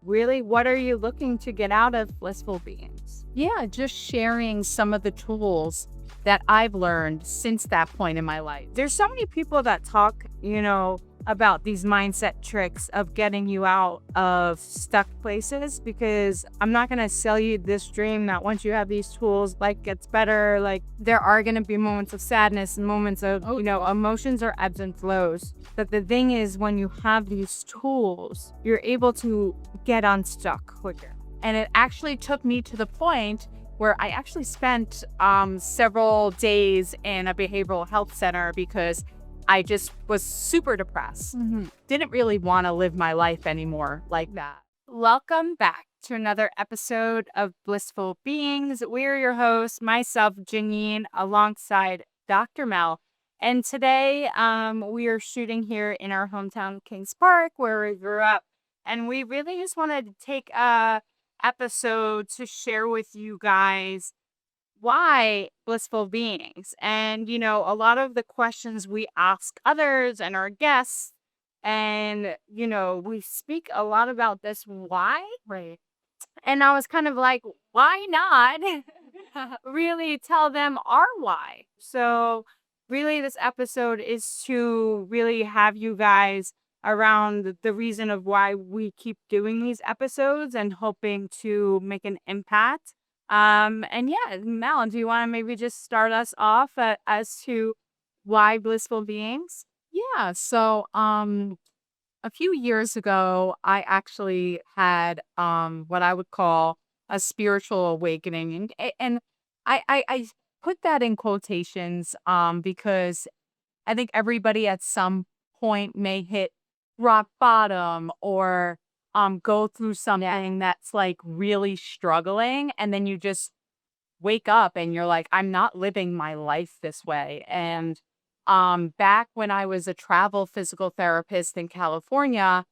really, what are you looking to get out of Blissful Beings? Yeah, just sharing some of the tools that I've learned since that point in my life. There's so many people that talk, about these mindset tricks of getting you out of stuck places, because I'm not going to sell you this dream that once you have these tools, life gets better. Like, there are going to be moments of sadness and moments of, emotions are ebbs and flows. But the thing is, when you have these tools, you're able to get unstuck quicker. And it actually took me to the point where I actually spent several days in a behavioral health center because I just was super depressed. Didn't really want to live my life anymore like that. Welcome back to another episode of Blissful Beings. We're your hosts, myself, Janine, alongside Dr. Mel. And today we are shooting here in our hometown, Kings Park, where we grew up. And we really just wanted to take a episode to share with you guys why Blissful Beings. And, a lot of the questions we ask others and our guests, and, we speak a lot about this why. Right. And I was kind of like, why not really tell them our why? So, really, this episode is to really have you guys around the reason of why we keep doing these episodes and hoping to make an impact. And yeah, Mel, do you want to maybe just start us off as to why Blissful Beings? Yeah. So a few years ago, I actually had what I would call a spiritual awakening. And I put that in quotations because I think everybody at some point may hit rock bottom or go through something that's like really struggling, and then you just wake up and you're like, I'm not living my life this way. And back when I was a travel physical therapist in California,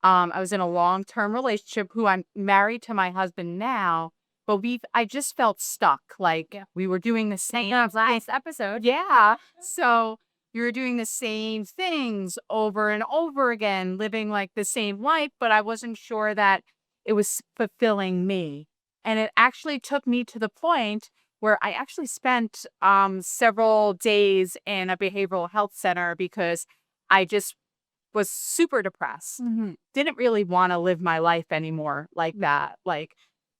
I was in a long-term relationship who I'm married to my husband now, but I just felt stuck. Like we were doing the same Last episode. yeah. So you were doing the same things over and over again, living like the same life, but I wasn't sure that it was fulfilling me. And it actually took me to the point where I actually spent several days in a behavioral health center because I just was super depressed. Didn't really want to live my life anymore like that. Like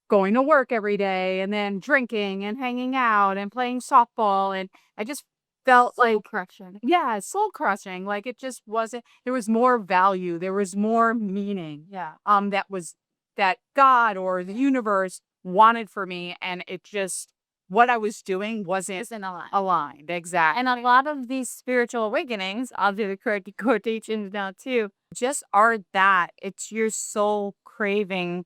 going to work every day and then drinking and hanging out and playing softball. And I just felt like, Correction. yeah, soul crushing. Like it just wasn't, there was more value. There was more meaning. Yeah. That God or the universe wanted for me. And it just, what I was doing wasn't aligned. Exactly. And a lot of these spiritual awakenings, I'll do the correct quotations now too, just are that. It's your soul craving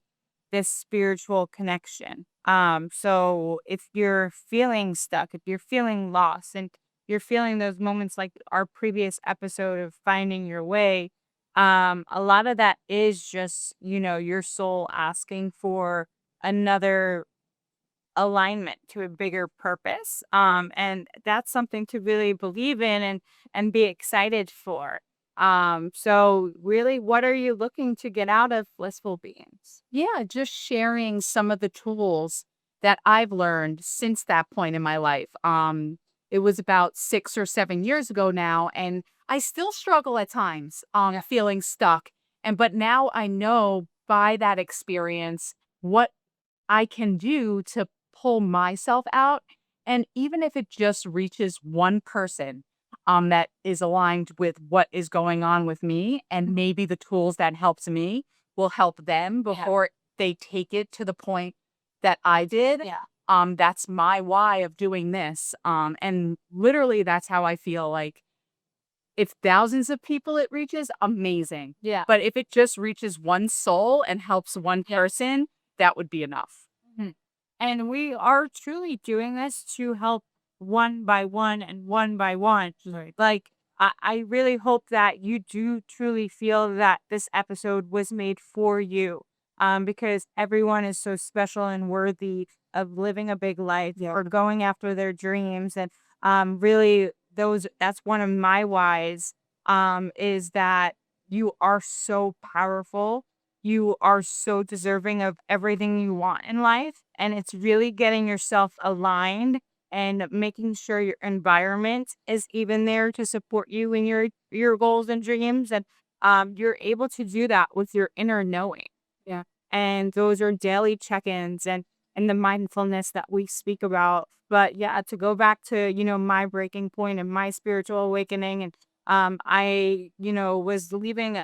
this spiritual connection. So if you're feeling stuck, if you're feeling lost, and you're feeling those moments like our previous episode of finding your way, a lot of that is just, your soul asking for another alignment to a bigger purpose. And that's something to really believe in and be excited for. So really, what are you looking to get out of Blissful Beings? Yeah, just sharing some of the tools that I've learned since that point in my life. It was about 6 or 7 years ago now, and I still struggle at times feeling stuck. But now I know by that experience what I can do to pull myself out. And even if it just reaches one person that is aligned with what is going on with me, and maybe the tools that helps me will help them before they take it to the point that I did. Yeah. That's my why of doing this. And literally that's how I feel. Like if thousands of people it reaches, amazing. Yeah. But if it just reaches one soul and helps one person, that would be enough. And we are truly doing this to help one by one and one by one. Right. Like, I really hope that you do truly feel that this episode was made for you. Because everyone is so special and worthy of living a big life or going after their dreams. And really, that's one of my whys, is that you are so powerful. you are so deserving of everything you want in life. And it's really getting yourself aligned and making sure your environment is even there to support you in your goals and dreams. And you're able to do that with your inner knowing. Yeah. And those are daily check-ins and the mindfulness that we speak about. But yeah, to go back to, my breaking point and my spiritual awakening, and I, was leaving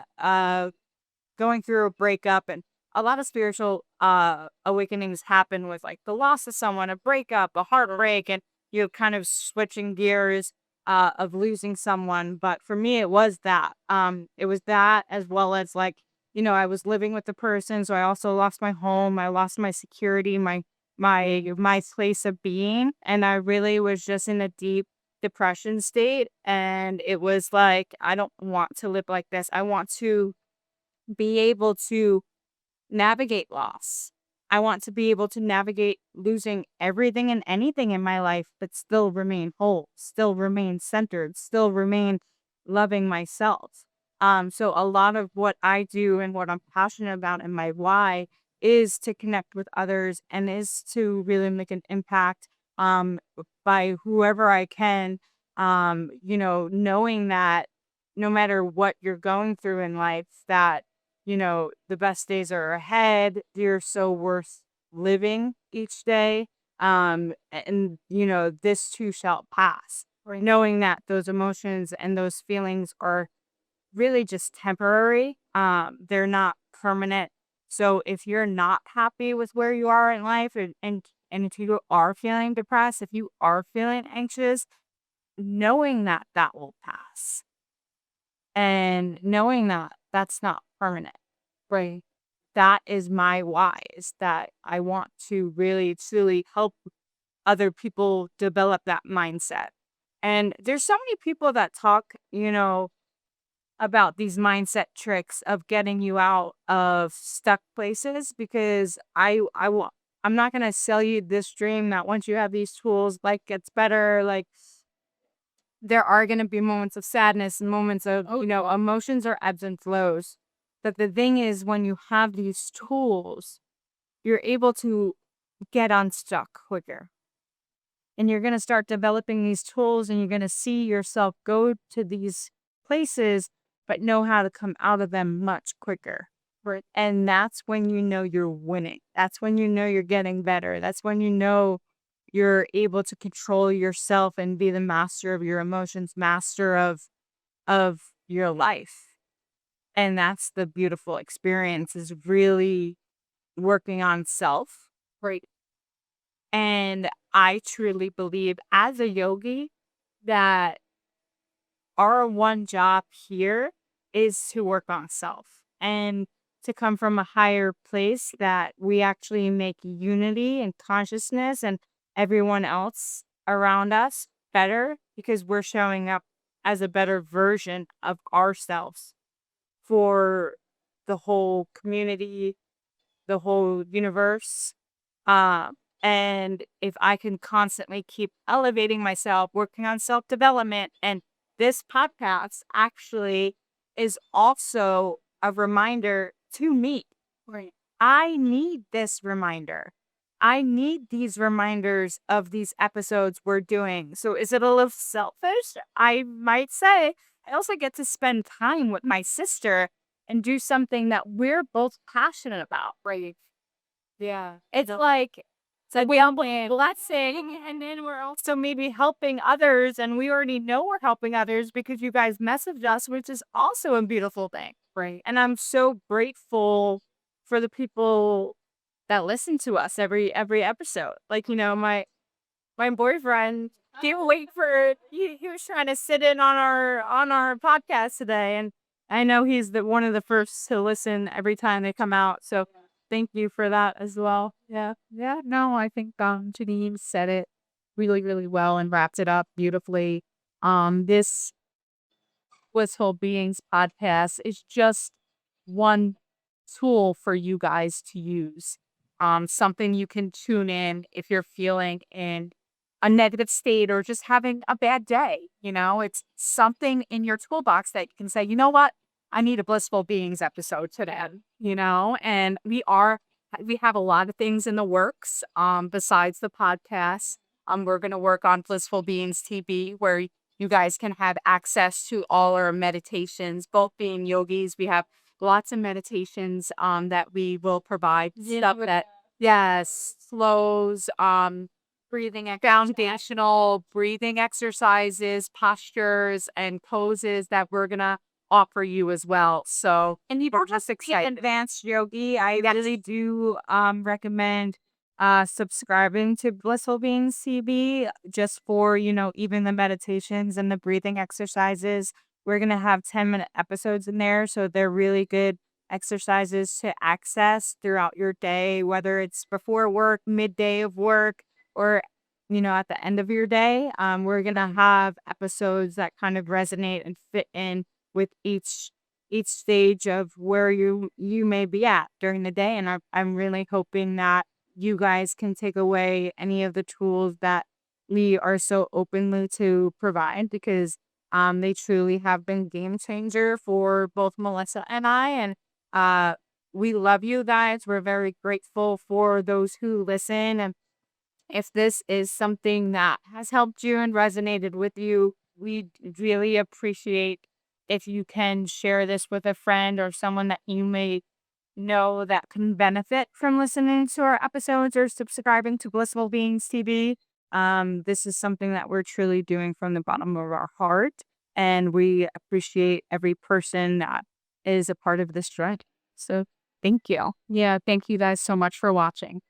going through a breakup, and a lot of spiritual awakenings happen with like the loss of someone, a breakup, a heartbreak, and you're kind of switching gears of losing someone. But for me it was that. It was that, as well as like, I was living with the person, so I also lost my home, I lost my security, my place of being, and I really was just in a deep depression state. And it was like, I don't want to live like this. I want to be able to navigate loss. I want to be able to navigate losing everything and anything in my life, but still remain whole, still remain centered, still remain loving myself. So a lot of what I do and what I'm passionate about and my why is to connect with others and is to really make an impact by whoever I can. Knowing that no matter what you're going through in life, that the best days are ahead. You're so worth living each day. And this too shall pass. Right. Knowing that those emotions and those feelings are really just temporary. They're not permanent. So if you're not happy with where you are in life, and if you are feeling depressed, if you are feeling anxious, knowing that that will pass, and knowing that that's not permanent. Right. That is my why, is that I want to really truly help other people develop that mindset. And there's so many people that talk, about these mindset tricks of getting you out of stuck places, because I'm not going to sell you this dream that once you have these tools, life gets better. Like, there are going to be moments of sadness and moments of, emotions are ebbs and flows. But the thing is, when you have these tools, you're able to get unstuck quicker. And you're going to start developing these tools, and you're going to see yourself go to these places, but know how to come out of them much quicker. Right. And that's when you're winning. That's when you're getting better. That's when you're able to control yourself and be the master of your emotions, master of your life. And that's the beautiful experience, is really working on self. Right. And I truly believe, as a yogi, that our one job here is to work on self and to come from a higher place, that we actually make unity and consciousness and everyone else around us better, because we're showing up as a better version of ourselves for the whole community, the whole universe. Um, and if I can constantly keep elevating myself, working on self development, and this podcast actually is also a reminder to me. Right. I need this reminder. I need these reminders of these episodes we're doing. So is it a little selfish? I might say. I also get to spend time with my sister and do something that we're both passionate about. Right. Yeah. It's like we all blessing, and then we're also maybe helping others, and we already know we're helping others because you guys messaged us, which is also a beautiful thing. Right. And I'm so grateful for the people that listen to us every episode. Like, my boyfriend can't wait for he was trying to sit in on our podcast today, and I know he's the one of the first to listen every time they come out. So thank you for that as well. Yeah. Yeah. No, I think Janine said it really, really well and wrapped it up beautifully. This Blissful Beings podcast is just one tool for you guys to use. Something you can tune in if you're feeling in a negative state or just having a bad day. It's something in your toolbox that you can say, you know what? I need a Blissful Beings episode today, and we have a lot of things in the works besides the podcast. We're going to work on Blissful Beings TV, where you guys can have access to all our meditations. Both being yogis, we have lots of meditations that we will provide, stuff that, yes, flows, foundational breathing exercises, postures, and poses that we're gonna offer you as well. So, And you we're don't have just to be an excited. advanced yogi. I Yes. really do recommend subscribing to Blissful Beings CB just for, even the meditations and the breathing exercises. We're gonna have 10-minute episodes in there. So they're really good exercises to access throughout your day, whether it's before work, midday of work, or at the end of your day. We're gonna have episodes that kind of resonate and fit in with each stage of where you may be at during the day. And I'm really hoping that you guys can take away any of the tools that we are so openly to provide, because they truly have been game changer for both Melissa and I. And uh we love you guys. We're very grateful for those who listen. And if this is something that has helped you and resonated with you, we really appreciate if you can share this with a friend or someone that you may know that can benefit from listening to our episodes or subscribing to Blissful Beings TV. This is something that we're truly doing from the bottom of our heart, and we appreciate every person that is a part of this journey. So, thank you. Yeah, thank you guys so much for watching.